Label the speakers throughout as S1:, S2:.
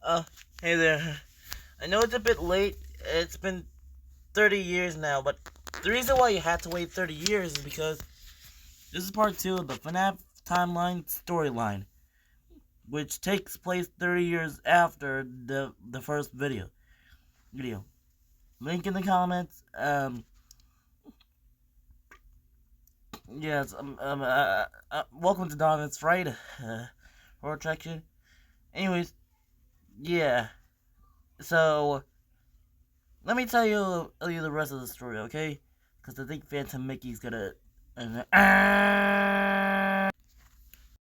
S1: Uh, hey there. I know it's a bit late. It's been 30 years now, but the reason why you had to wait 30 years is because this is part 2 of the FNAF timeline storyline, which takes place 30 years after the first video. Link in the comments. Yes. Welcome to Donovan's Friday horror attraction. Anyways, yeah. So let me tell you the rest of the story, okay? Because I think Phantom Mickey's gonna.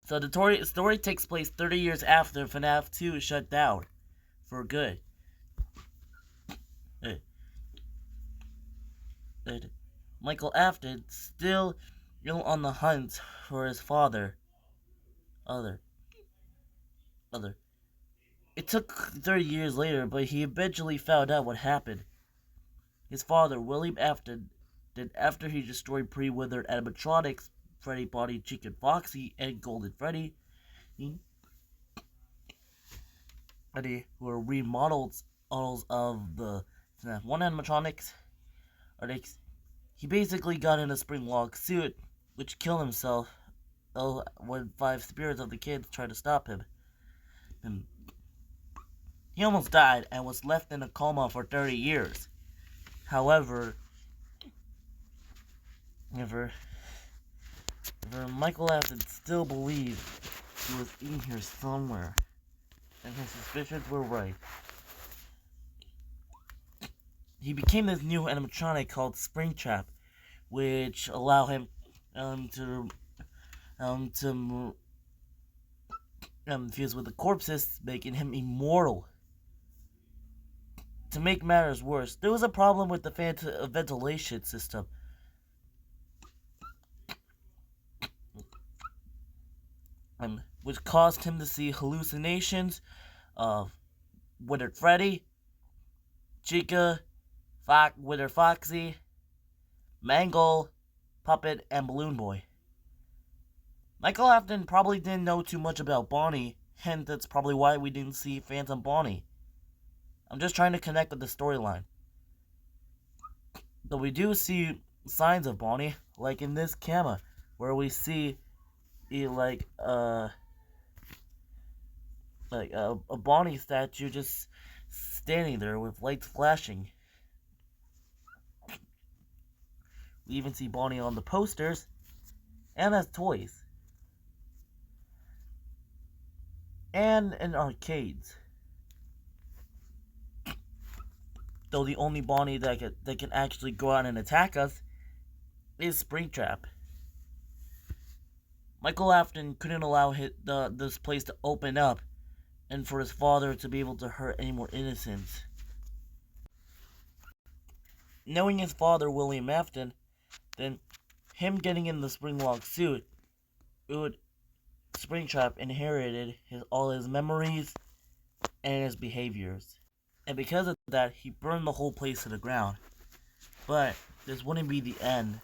S1: So the story takes place 30 years after FNAF 2 is shut down for good. Michael Afton still on the hunt for his father. Other. Other. It took 30 years later, but he eventually found out what happened. His father, William Afton, did after he destroyed pre-withered animatronics, Freddy, Bonnie, Chicken Foxy, and Golden Freddy, who were remodeled models of the FNAF 1 animatronics. He basically got in a spring lock suit, which killed himself when 5 spirits of the kids tried to stop him. He almost died and was left in a coma for 30 years. However, Michael Afton still believed he was in here somewhere, and his suspicions were right. He became this new animatronic called Springtrap, which allow him to fuse with the corpses, making him immortal. To make matters worse, there was a problem with the ventilation system. Which caused him to see hallucinations of Withered Freddy, Chica, Withered Foxy, Mangle, Puppet, and Balloon Boy. Michael Afton probably didn't know too much about Bonnie, hence that's probably why we didn't see Phantom Bonnie. I'm just trying to connect with the storyline. Though we do see signs of Bonnie, like in this camera, where we see a Bonnie statue just standing there with lights flashing. We even see Bonnie on the posters and as toys. And in arcades. Though the only Bonnie that can actually go out and attack us is Springtrap. Michael Afton couldn't allow this place to open up and for his father to be able to hurt any more innocents. Knowing his father, William Afton, then him getting in the Springlock suit, Springtrap inherited all his memories and his behaviors. And because of that, he burned the whole place to the ground. But this wouldn't be the end.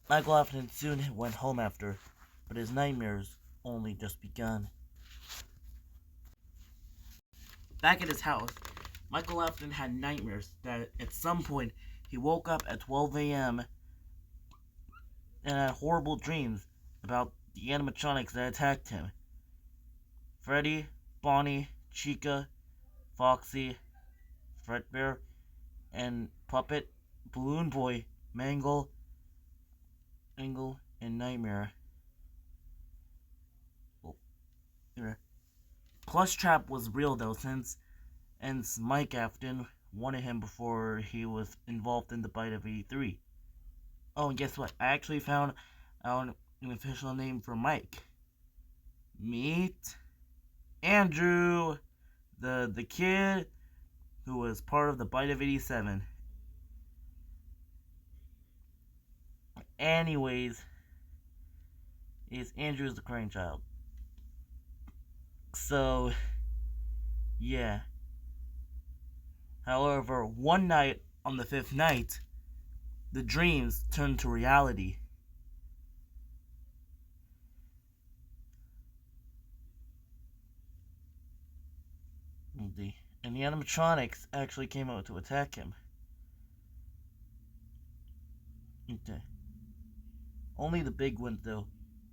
S1: Michael Afton soon went home after, but his nightmares only just begun. Back at his house, Michael Afton had nightmares that at some point he woke up at 12 a.m. and had horrible dreams about the animatronics that attacked him. Freddy, Bonnie, Chica, Foxy, Fredbear, and Puppet, Balloon Boy, Mangle, and Nightmare. Plushtrap was real though, since Mike Afton wanted him before he was involved in the bite of 83. Oh, and guess what? I actually found out an official name for Mike. Meet Andrew, the kid who was part of the bite of 87. Anyways, Andrew's the crying child. So, yeah. However, one night on the 5th night, the dreams turned to reality. and the animatronics actually came out to attack him. Okay. Only the big ones, though.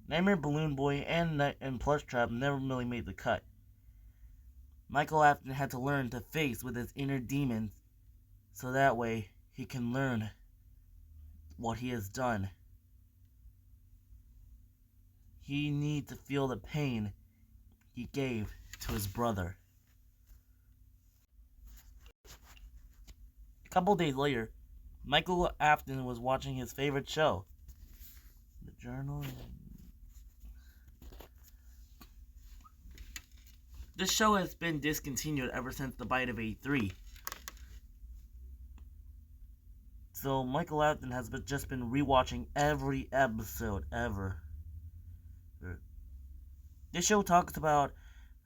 S1: Nightmare Balloon Boy and Plush Trap never really made the cut. Michael Afton had to learn to face with his inner demons, so that way he can learn what he has done. He needs to feel the pain he gave to his brother. A couple days later, Michael Afton was watching his favorite show, The Journal. This show has been discontinued ever since the bite of 83. So Michael Afton has just been rewatching every episode ever. This show talks about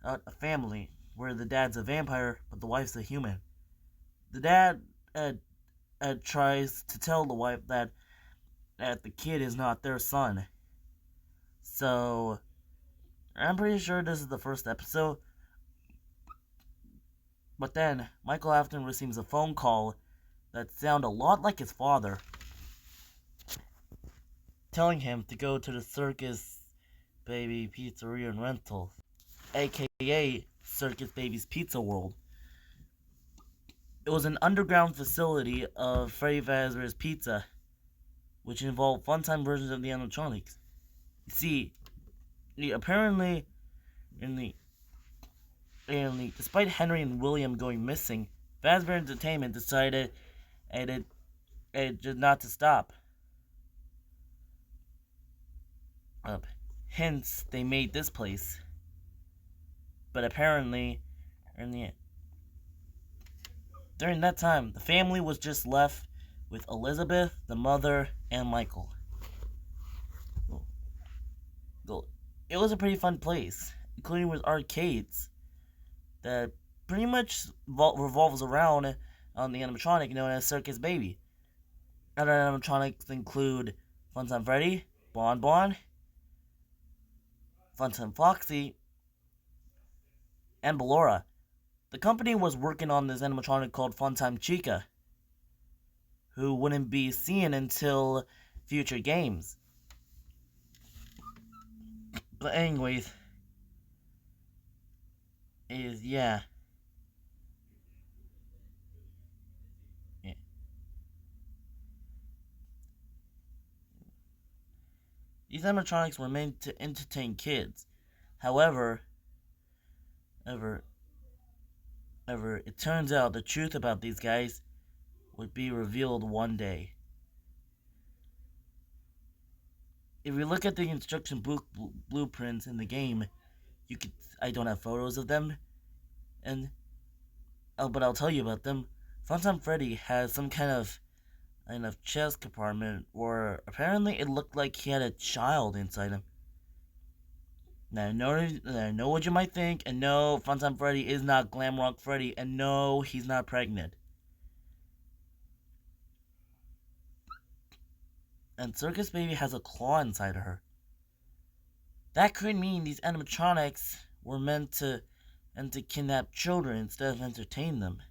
S1: a family where the dad's a vampire but the wife's a human. The dad tries to tell the wife that the kid is not their son. So I'm pretty sure this is the first episode. But then Michael Afton receives a phone call that sounds a lot like his father, telling him to go to the Circus Baby Pizzeria and Rental, aka Circus Baby's Pizza World. It was an underground facility of Freddy Fazbear's Pizza, which involved fun-time versions of the animatronics. You see, apparently, despite Henry and William going missing, Fazbear Entertainment decided not to stop. Hence, they made this place. But apparently, during that time, the family was just left with Elizabeth, the mother, and Michael. It was a pretty fun place, including with arcades that pretty much revolves around on the animatronic known as Circus Baby. Other animatronics include Funtime Freddy, Bon Bon, Funtime Foxy, and Ballora. The company was working on this animatronic called Funtime Chica, who wouldn't be seen until future games. But anyways, yeah. These animatronics were meant to entertain kids. However, it turns out the truth about these guys would be revealed one day. If you look at the instruction blueprints in the game, I don't have photos of them, but I'll tell you about them. Funtime Freddy has some kind of chest compartment where apparently it looked like he had a child inside him. Now I know what you might think, and no, Funtime Freddy is not Glam Rock Freddy, and no, he's not pregnant. And Circus Baby has a claw inside of her. That could mean these animatronics were meant to kidnap children instead of entertain them.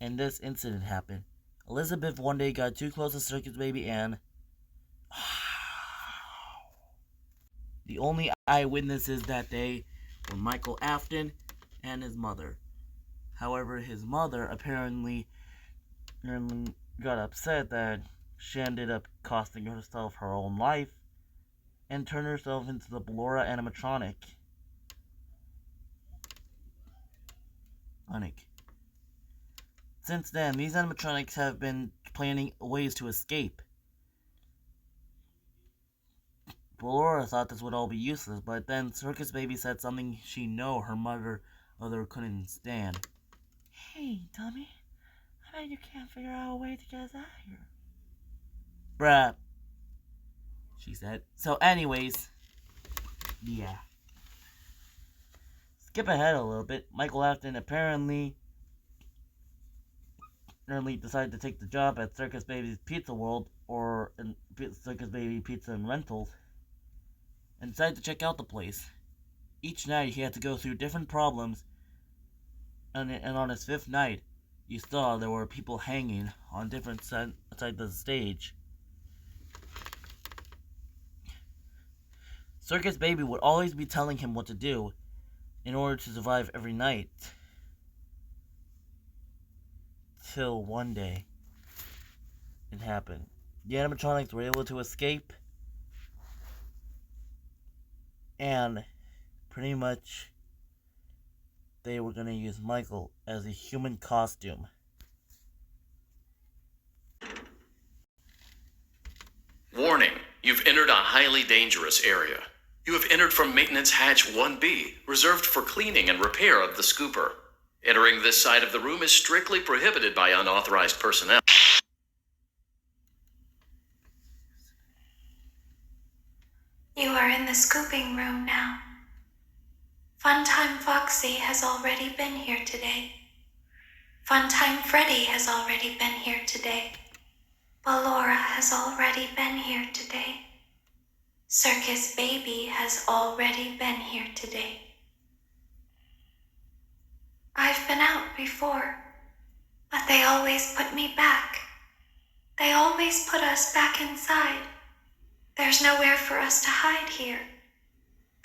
S1: And this incident happened. Elizabeth one day got too close to Circus Baby and the only eyewitnesses that day were Michael Afton and his mother. However, his mother apparently got upset that she ended up costing herself her own life and turned herself into the Ballora animatronic. Since then, these animatronics have been planning ways to escape. Ballora thought this would all be useless, but then Circus Baby said something she knew her mother couldn't stand. Hey, dummy. I bet you can't figure out a way to get us out of here. Bruh, she said. So anyways, yeah. Skip ahead a little bit. Michael Afton apparently decided to take the job at Circus Baby's Pizza World, or in Circus Baby Pizza and Rentals. and decided to check out the place. Each night he had to go through different problems, and on his fifth night, you saw there were people hanging on different sides of the stage. Circus Baby would always be telling him what to do in order to survive every night. Till one day, it happened. The animatronics were able to escape, and pretty much they were going to use Michael as a human costume.
S2: Warning, you've entered a highly dangerous area. You have entered from Maintenance Hatch 1B, reserved for cleaning and repair of the scooper. Entering this side of the room is strictly prohibited by unauthorized personnel.
S3: You are in the scooping room now. Funtime Foxy has already been here today. Funtime Freddy has already been here today. Ballora has already been here today. Circus Baby has already been here today. I've been out before, but they always put me back. They always put us back inside. There's nowhere for us to hide here.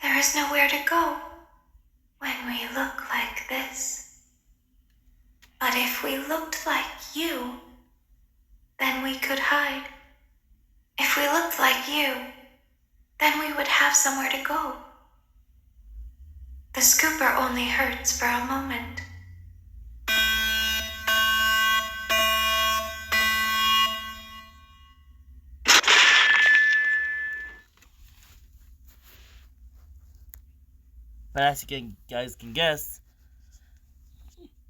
S3: There is nowhere to go when we look like this. But if we looked like you, then we could hide. If we looked like you, then we would have somewhere to go. The scooper only hurts for a moment.
S1: But as you guys can guess,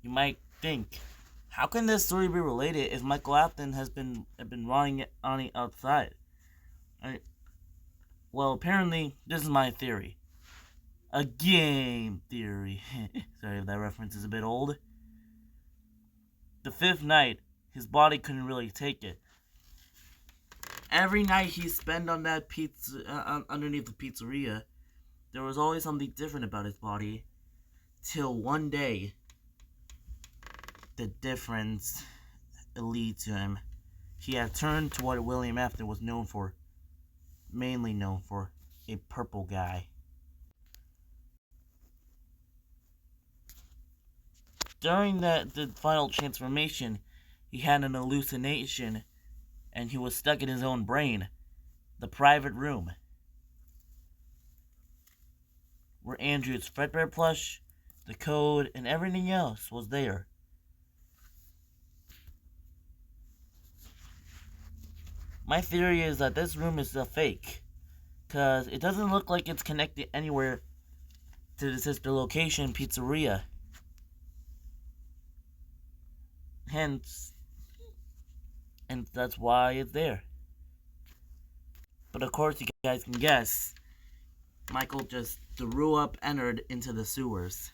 S1: you might think, how can this story be related if Michael Afton has been running on the outside? Well, apparently, this is my theory. A game theory. Sorry if that reference is a bit old. The fifth night, his body couldn't really take it. Every night he spent on that pizza underneath the pizzeria, there was always something different about his body. Till one day, the difference lead to him. He had turned to what William Afton was known for. Mainly known for, a purple guy. During the final transformation, he had an hallucination, and he was stuck in his own brain, the private room, where Andrew's Fredbear plush, the code, and everything else was there. My theory is that this room is a fake, because it doesn't look like it's connected anywhere to the sister location, pizzeria. Hence, and that's why it's there. But of course, you guys can guess, Michael just threw up, entered into the sewers.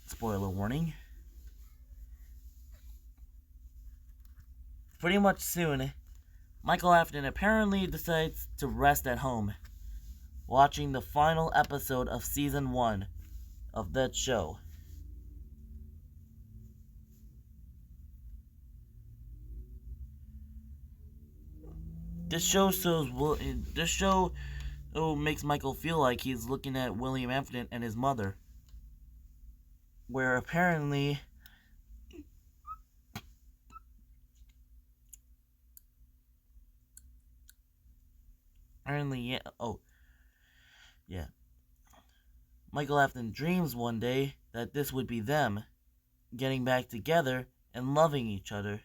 S1: Spoiler warning. Pretty much soon, Michael Afton apparently decides to rest at home, watching the final episode of Season 1 of that show. This show makes Michael feel like he's looking at William Afton and his mother, where apparently Michael Afton dreams one day that this would be them getting back together and loving each other.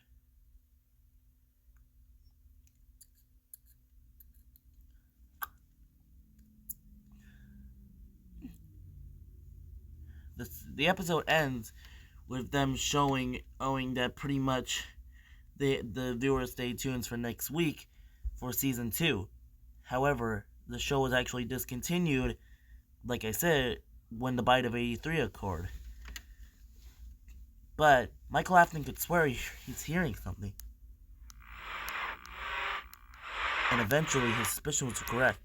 S1: The episode ends with them showing that pretty much the viewers stay tuned for next week for season 2. However, the show was actually discontinued, like I said, when the bite of 83 occurred. But Michael Afton could swear he's hearing something. And eventually his suspicion was correct.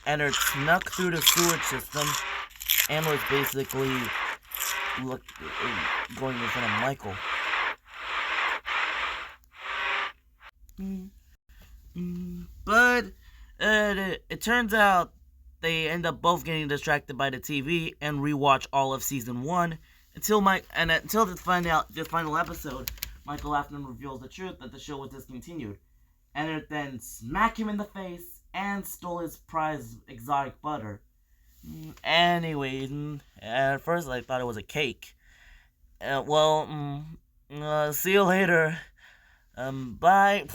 S1: Ennard snuck through the sewage system and was basically going in front of Michael. But it turns out they end up both getting distracted by the TV and rewatch all of season 1 until the final episode. Michael Afton reveals the truth that the show was discontinued, and it then smacked him in the face and stole his prized exotic butter. Anyways, at first I thought it was a cake. See you later. Bye.